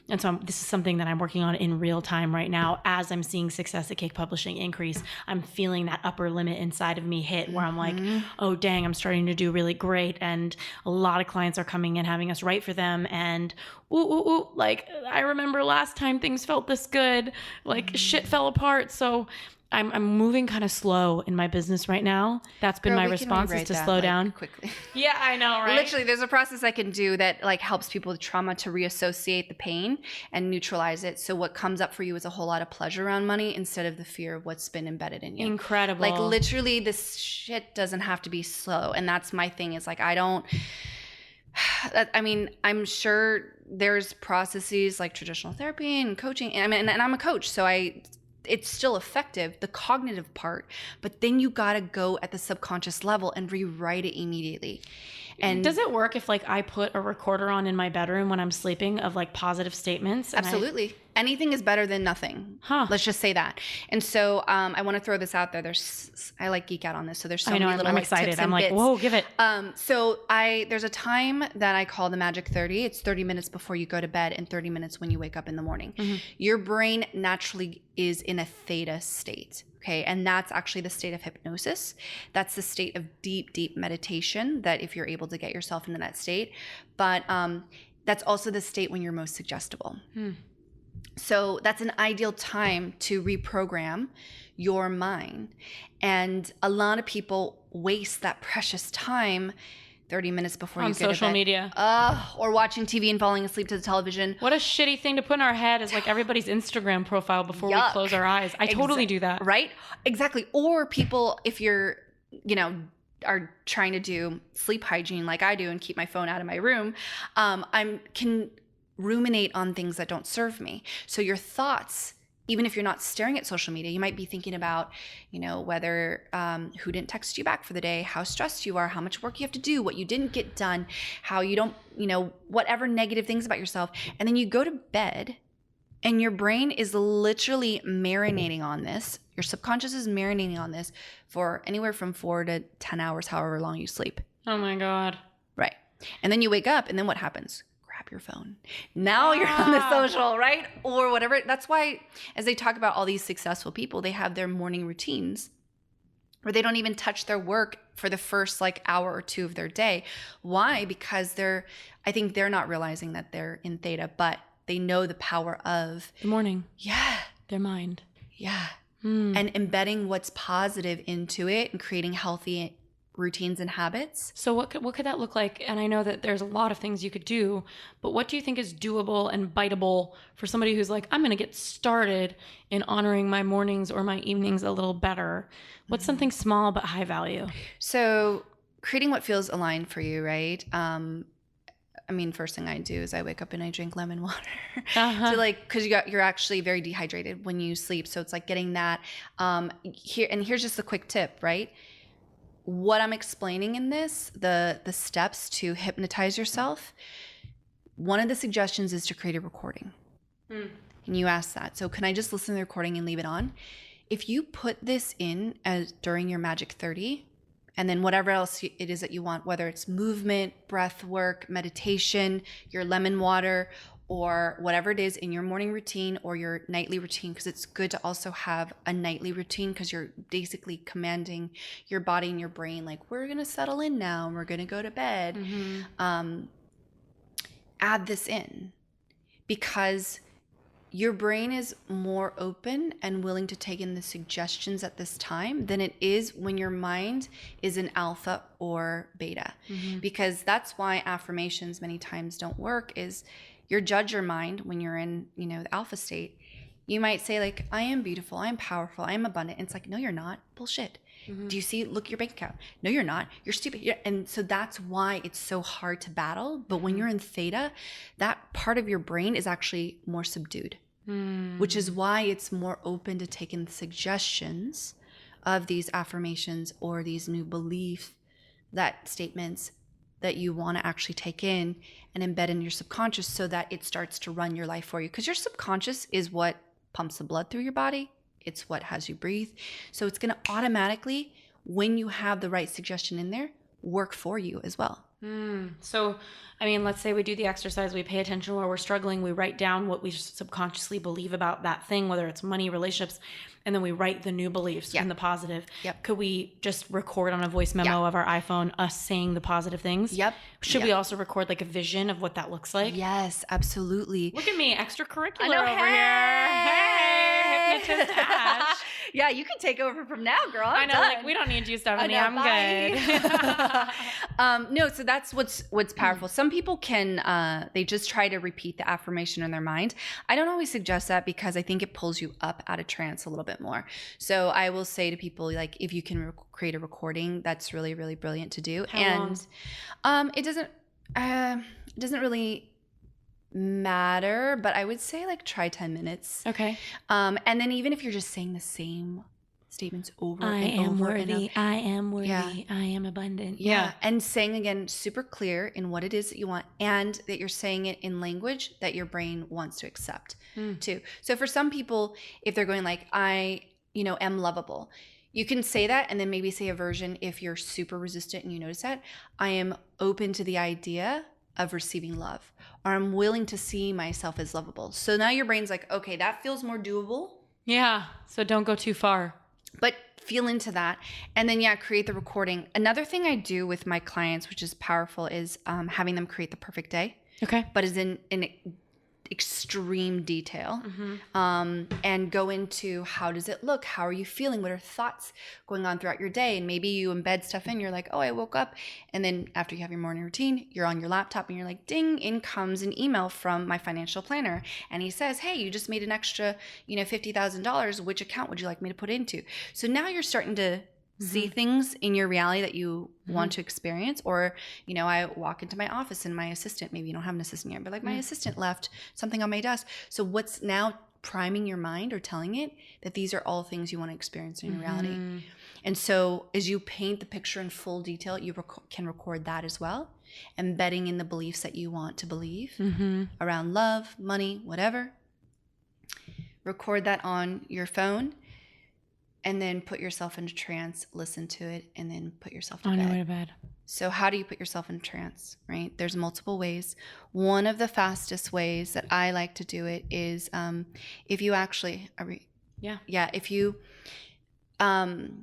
And so this is something that I'm working on in real time right now. As I'm seeing success at Cake Publishing increase, I'm feeling that upper limit inside of me hit where I'm like, oh, dang, I'm starting to do really great. And a lot of clients are coming in, having us write for them. And like, I remember last time things felt this good, like shit fell apart. So I'm moving kind of slow in my business right now. That's been my response, is to slow down quickly. Yeah, I know, right? Literally, there's a process I can do that like helps people with trauma to reassociate the pain and neutralize it. So what comes up for you is a whole lot of pleasure around money instead of the fear of what's been embedded in you. Incredible. Like literally, this shit doesn't have to be slow. And that's my thing, is like, I'm sure there's processes like traditional therapy and coaching. And I'm a coach, so it's still effective, the cognitive part, but then you got to go at the subconscious level and rewrite it immediately. And does it work if like I put a recorder on in my bedroom when I'm sleeping of like positive statements? Absolutely. Anything is better than nothing. Let's just say that. And so I want to throw this out there. I like geek out on this. So there's so many little I'm like, excited. tips I'm and like, bits. whoa, give it. So there's a time that I call the magic 30. It's 30 minutes before you go to bed and 30 minutes when you wake up in the morning. Your brain naturally is in a theta state. Okay. And that's actually the state of hypnosis. That's the state of deep, deep meditation, that if you're able to get yourself into that state. But that's also the state when you're most suggestible. So that's an ideal time to reprogram your mind. And a lot of people waste that precious time 30 minutes before you go to bed. On social media. Or watching TV and falling asleep to the television. What a shitty thing to put in our head is like everybody's Instagram profile before we close our eyes. I totally do that. Right? Exactly. Or people, if you're, are trying to do sleep hygiene like I do and keep my phone out of my room, can ruminate on things that don't serve me. So your thoughts, even if you're not staring at social media, you might be thinking about, whether who didn't text you back for the day, how stressed you are, how much work you have to do, what you didn't get done, how you don't, whatever negative things about yourself. And then you go to bed and your brain is literally marinating on this. Your subconscious is marinating on this for anywhere from 4 to 10 hours, however long you sleep. Oh my God. Right. And then you wake up and then what happens? Grab your phone. Now you're on the social, right? Or whatever. That's why, as they talk about all these successful people, they have their morning routines where they don't even touch their work for the first hour or two of their day. Why? Because I think they're not realizing that they're in theta, but they know the power of the morning. Yeah. Their mind. Yeah. And embedding what's positive into it and creating healthy routines and habits. So what could that look like? And I know that there's a lot of things you could do, but what do you think is doable and biteable for somebody who's like, I'm going to get started in honoring my mornings or my evenings a little better? What's something small but high value? So creating what feels aligned for you, right? First thing I do is I wake up and I drink lemon water. Because you're actually very dehydrated when you sleep. So it's like getting that. Here's just a quick tip, right? what I'm explaining in this, the steps to hypnotize yourself, one of the suggestions is to create a recording. And you ask that. So can I just listen to the recording and leave it on? If you put this in as during your Magic 30, and then whatever else it is that you want, whether it's movement, breath work, meditation, your lemon water, or whatever it is in your morning routine or your nightly routine, because it's good to also have a nightly routine because you're basically commanding your body and your brain, like, we're going to settle in now and we're going to go to bed. Add this in because your brain is more open and willing to take in the suggestions at this time than it is when your mind is in alpha or beta. Because that's why affirmations many times don't work is your judger mind when you're in, the alpha state. You might say like, I am beautiful, I am powerful, I am abundant. And it's like, no, you're not. Bullshit. Do you see, look at your bank account. No, you're not. You're stupid. And so that's why it's so hard to battle. But when you're in theta, that part of your brain is actually more subdued, which is why it's more open to take in the suggestions of these affirmations or these new belief that statements that you want to actually take in and embed in your subconscious so that it starts to run your life for you. Because your subconscious is what pumps the blood through your body. It's what has you breathe. So it's going to automatically, when you have the right suggestion in there, work for you as well. So, I mean, let's say we do the exercise, we pay attention where we're struggling, we write down what we subconsciously believe about that thing, whether it's money, relationships, and then we write the new beliefs and the positive. Could we just record on a voice memo of our iPhone us saying the positive things? Should we also record like a vision of what that looks like? Yes, absolutely. Look at me, extracurricular over here. Hey, hypnotist Ash. Yeah, you can take over from now, girl. I know, like, we don't need you, Stephanie. I'm good. No, so that's what's powerful. Some people can, they just try to repeat the affirmation in their mind. I don't always suggest that because I think it pulls you up out of trance a little bit more. So I will say to people, like, if you can create a recording, that's really, really brilliant to do. How long? It doesn't really matter, but I would say like try 10 minutes. Okay. And then even if you're just saying the same statements over I and am over worthy, and over. I am worthy, I am abundant. And saying again super clear in what it is that you want, and that you're saying it in language that your brain wants to accept too. So for some people, if they're going like, I am lovable, you can say that and then maybe say a version if you're super resistant and you notice that. I am open to the idea of receiving love, or I'm willing to see myself as lovable. So now your brain's like, okay, that feels more doable. Yeah. So don't go too far. But feel into that. And then, create the recording. Another thing I do with my clients, which is powerful, is having them create the perfect day. Okay. But is in extreme detail, and go into how does it look? How are you feeling? What are thoughts going on throughout your day? And maybe you embed stuff in. You're like, oh, I woke up. And then after you have your morning routine, you're on your laptop and you're like, ding, in comes an email from my financial planner. And he says, hey, you just made an extra, $50,000. Which account would you like me to put into? So now you're starting to see things in your reality that you want to experience. Or, I walk into my office and my assistant, maybe you don't have an assistant yet, but like my assistant left something on my desk. So what's now priming your mind or telling it that these are all things you want to experience in your reality. And so as you paint the picture in full detail, you can record that as well, embedding in the beliefs that you want to believe around love, money, whatever. Record that on your phone. And then put yourself into trance, listen to it, and then put yourself to bed. On your way to bed. So how do you put yourself in trance, right? There's multiple ways. One of the fastest ways that I like to do it is if you actually, if you, what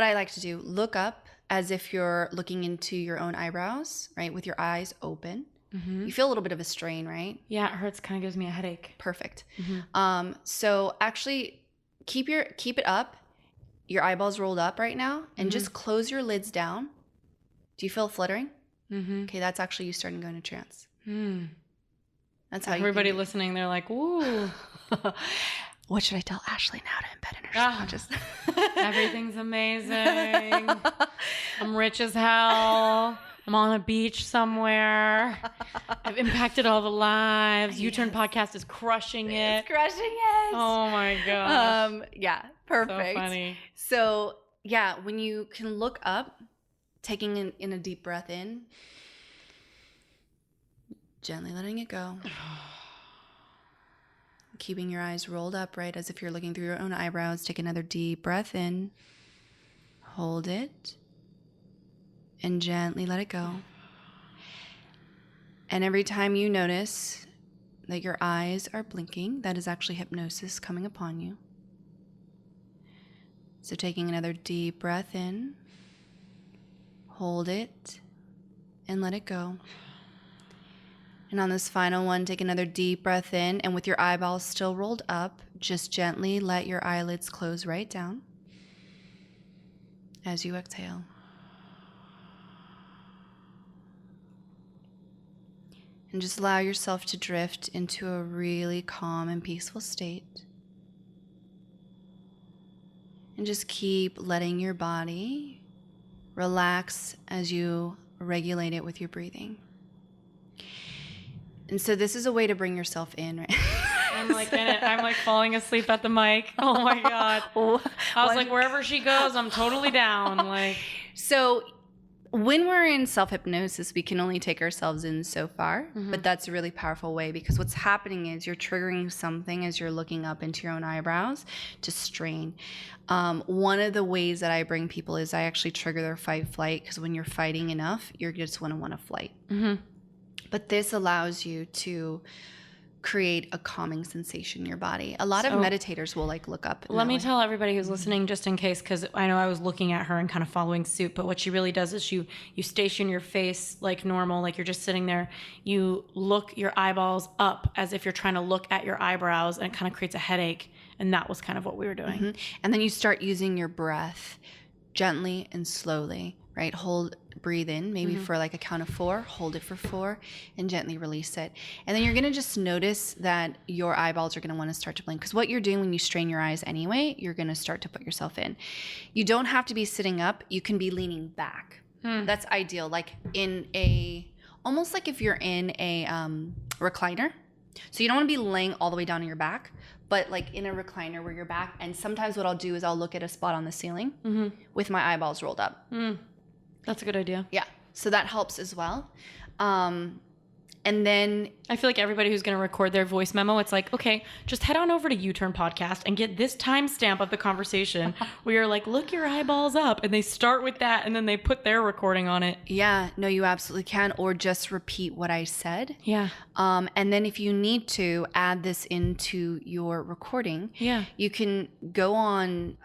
I like to do, look up as if you're looking into your own eyebrows, right? With your eyes open. You feel a little bit of a strain, right? Yeah, it hurts, kind of gives me a headache. Perfect. So actually, keep it up, your eyeballs rolled up right now, and just close your lids down. Do you feel fluttering? Okay, that's actually you starting to go into trance. That's how everybody listening, they're like, ooh. What should I tell Ashley now to embed in her subconscious? Everything's amazing. I'm rich as hell. I'm on a beach somewhere. I've impacted all the lives. U-Turn podcast is crushing it. It's crushing it. Oh my gosh. Yeah, perfect. So funny. So yeah, when you can look up, taking in a deep breath in, gently letting it go. Keeping your eyes rolled up, right, as if you're looking through your own eyebrows. Take another deep breath in. Hold it. And gently let it go. And every time you notice that your eyes are blinking, that is actually hypnosis coming upon you. So taking another deep breath in. Hold it. And let it go. And on this final one, take another deep breath in, and with your eyeballs still rolled up, just gently let your eyelids close right down as you exhale. And just allow yourself to drift into a really calm and peaceful state. And just keep letting your body relax as you regulate it with your breathing. And so this is a way to bring yourself in, right? I'm like in it. I'm like falling asleep at the mic. Oh my God. I was like, wherever she goes, I'm totally down. Like, so when we're in self-hypnosis, we can only take ourselves in so far, but that's a really powerful way, because what's happening is you're triggering something as you're looking up into your own eyebrows to strain. One of the ways that I bring people is I actually trigger their fight flight, because when you're fighting enough, you're just going to want to flight. But this allows you to create a calming sensation in your body. A lot of meditators will like look up. Let me tell everybody who's listening, just in case, because I know I was looking at her and kind of following suit, but what she really does is you station your face like normal, like you're just sitting there. You look your eyeballs up as if you're trying to look at your eyebrows, and it kind of creates a headache. And that was kind of what we were doing. And then you start using your breath gently and slowly, right? Breathe in, maybe for like a count of 4, hold it for 4, and gently release it. And then you're going to just notice that your eyeballs are going to want to start to blink, because what you're doing when you strain your eyes anyway, you're going to start to put yourself in. You don't have to be sitting up. You can be leaning back. That's ideal. Like almost like if you're in a recliner. So you don't want to be laying all the way down on your back, but like in a recliner where you're back. And sometimes what I'll do is I'll look at a spot on the ceiling with my eyeballs rolled up. That's a good idea. Yeah. So that helps as well. And then I feel like everybody who's going to record their voice memo, it's like, okay, just head on over to U-Turn Podcast and get this timestamp of the conversation where you're like, look your eyeballs up. And they start with that, and then they put their recording on it. Yeah, no, you absolutely can. Or just repeat what I said. Yeah. And then if you need to add this into your recording, you can go on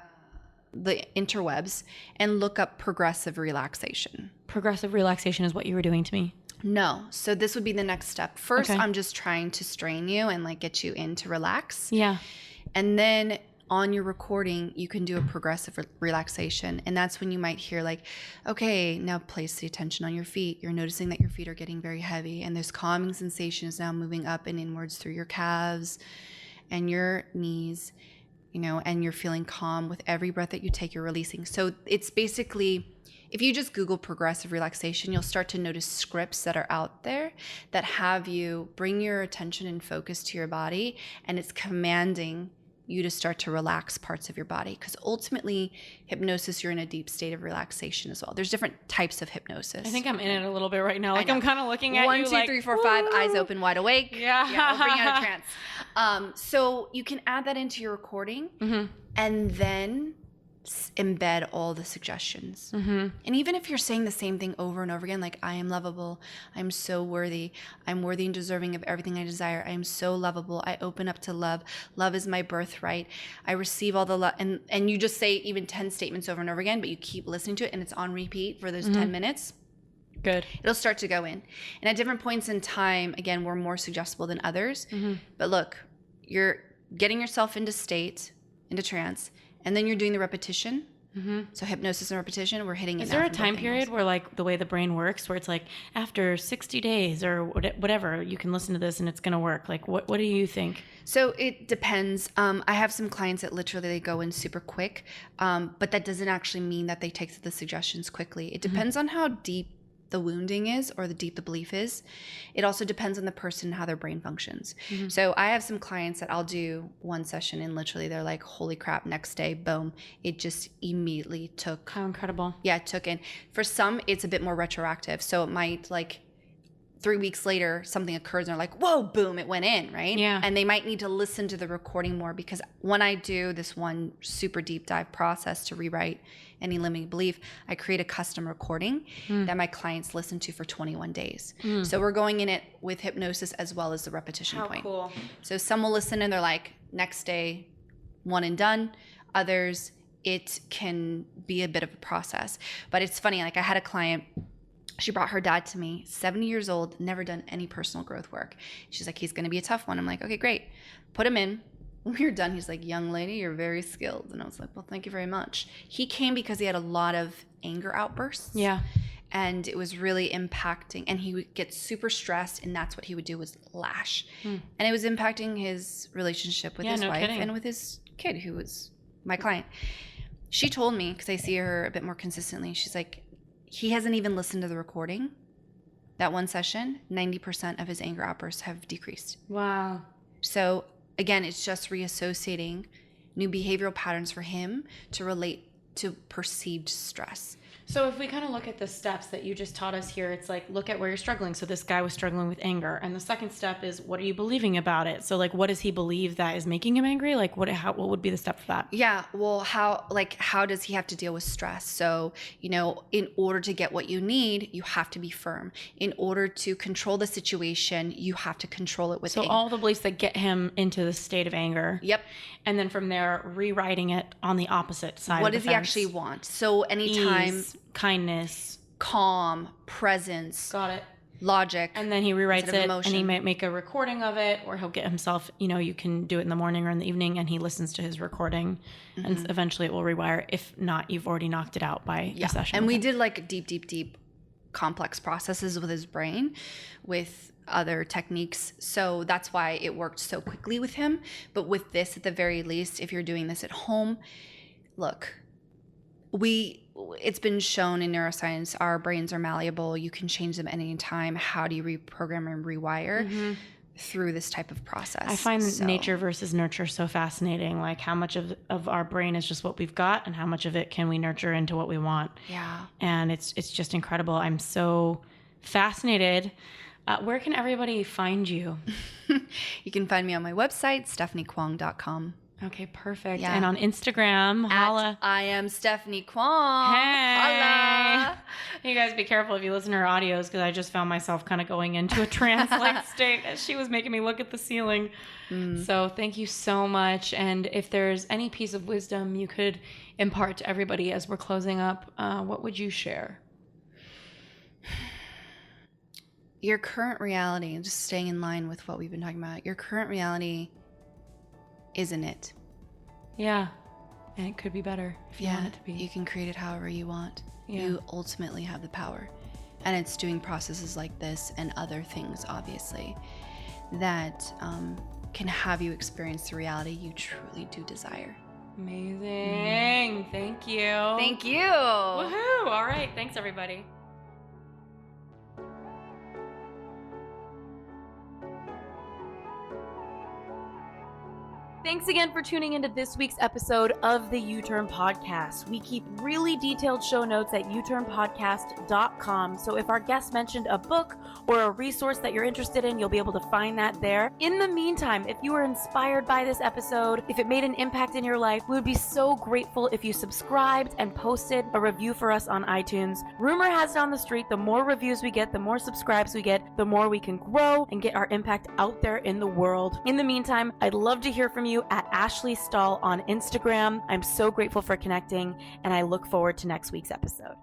the interwebs and look up progressive relaxation. Progressive relaxation is what you were doing to me. No. So this would be the next step. First, I'm just trying to strain you and like get you in to relax. Yeah. And then on your recording, you can do a progressive relaxation. And that's when you might hear like, okay, now place the attention on your feet. You're noticing that your feet are getting very heavy, and there's calming sensations now moving up and inwards through your calves and your knees, you know, and you're feeling calm with every breath that you take, you're releasing. So it's basically, if you just Google progressive relaxation, you'll start to notice scripts that are out there that have you bring your attention and focus to your body, and it's commanding you to start to relax parts of your body. Because ultimately, hypnosis, you're in a deep state of relaxation as well. There's different types of hypnosis. I think I'm in it a little bit right now. Like I'm kind of looking at 1, you 2, like 3, 4, 5, eyes open, wide awake. Yeah. I'll bring you out of trance. So you can add that into your recording, and then embed all the suggestions. And even if you're saying the same thing over and over again, like, I am lovable, I'm so worthy, I'm worthy and deserving of everything I desire, I am so lovable, I open up to love, love is my birthright, I receive all the love, and you just say even 10 statements over and over again, but you keep listening to it and it's on repeat for those 10 minutes. Good. It'll start to go in. And at different points in time, again, we're more suggestible than others. But look, you're getting yourself into trance, and then you're doing the repetition. So hypnosis and repetition, we're hitting it. Is there a time period where, like, the way the brain works, where it's like after 60 days or whatever, you can listen to this and it's going to work? Like, what do you think? So it depends. I have some clients that literally they go in super quick, but that doesn't actually mean that they take the suggestions quickly. It depends on how deep the wounding is or the deep the belief is. It also depends on the person and how their brain functions. So I have some clients that I'll do one session and literally they're like, holy crap, next day, boom, it just immediately took. How incredible. Yeah, it took in. For some, it's a bit more retroactive. So it might like 3 weeks later, something occurs and they're like, whoa, boom, it went in, right? Yeah. And they might need to listen to the recording more, because when I do this one super deep dive process to rewrite any limiting belief, I create a custom recording that my clients listen to for 21 days. So we're going in it with hypnosis as well as the repetition point. Cool. So some will listen and they're like, next day, one and done. Others, it can be a bit of a process. But it's funny, like I had a client, she brought her dad to me, 70 years old, never done any personal growth work. She's like, he's going to be a tough one. I'm like, okay, great. Put him in. When we were done, he's like, young lady, you're very skilled. And I was like, well, thank you very much. He came because he had a lot of anger outbursts. Yeah. And it was really impacting. And he would get super stressed, and that's what he would do, was lash. And it was impacting his relationship with his wife and with his kid, who was my client. She told me, because I see her a bit more consistently, she's like, he hasn't even listened to the recording. That one session, 90% of his anger outbursts have decreased. Wow. So again, it's just reassociating new behavioral patterns for him to relate to perceived stress. So if we kind of look at the steps that you just taught us here, it's like, look at where you're struggling. So this guy was struggling with anger. And the second step is, what are you believing about it? So like, what does he believe that is making him angry? Like what would be the step for that? Yeah. Well, how does he have to deal with stress? So, in order to get what you need, you have to be firm. In order to control the situation, you have to control it with So all the beliefs that get him into the state of anger. Yep. And then from there, rewriting it on the opposite side. What of does the he fence. actually want? So anytime... Ease, kindness, calm, presence, got it, logic, and then he rewrites it, emotion. and he might make a recording of it, or he'll get himself, you can do it in the morning or in the evening, and he listens to his recording, and eventually it will rewire. If not, you've already knocked it out by a session. And we did like deep complex processes with his brain with other techniques, so that's why it worked so quickly with him. But with this, at the very least, if you're doing this at home, look, it's been shown in neuroscience, our brains are malleable. You can change them at any time. How do you reprogram and rewire through this type of process? I find nature versus nurture so fascinating. Like how much of our brain is just what we've got, and how much of it can we nurture into what we want. Yeah. And it's just incredible. I'm so fascinated. Where can everybody find you? You can find me on my website, stephaniekwong.com. Okay, perfect. Yeah. And on Instagram, holla. I am Stephanie Kwong. Hey. Holla. You guys be careful if you listen to her audios, because I just found myself kind of going into a trance-like state as she was making me look at the ceiling. So thank you so much. And if there's any piece of wisdom you could impart to everybody as we're closing up, what would you share? Your current reality, and just staying in line with what we've been talking about, your current reality isn't it? Yeah. And it could be better if you want it to be. You can create it however you want. Yeah. You ultimately have the power. And it's doing processes like this and other things, obviously, that can have you experience the reality you truly do desire. Amazing. Thank you. Thank you. Woohoo. All right. Thanks, everybody. Thanks again for tuning into this week's episode of the U-Turn Podcast. We keep really detailed show notes at uturnpodcast.com. So if our guest mentioned a book or a resource that you're interested in, you'll be able to find that there. In the meantime, if you were inspired by this episode, if it made an impact in your life, we would be so grateful if you subscribed and posted a review for us on iTunes. Rumor has it on the street, the more reviews we get, the more subscribes we get, the more we can grow and get our impact out there in the world. In the meantime, I'd love to hear from you at Ashley Stahl on Instagram. I'm so grateful for connecting, and I look forward to next week's episode.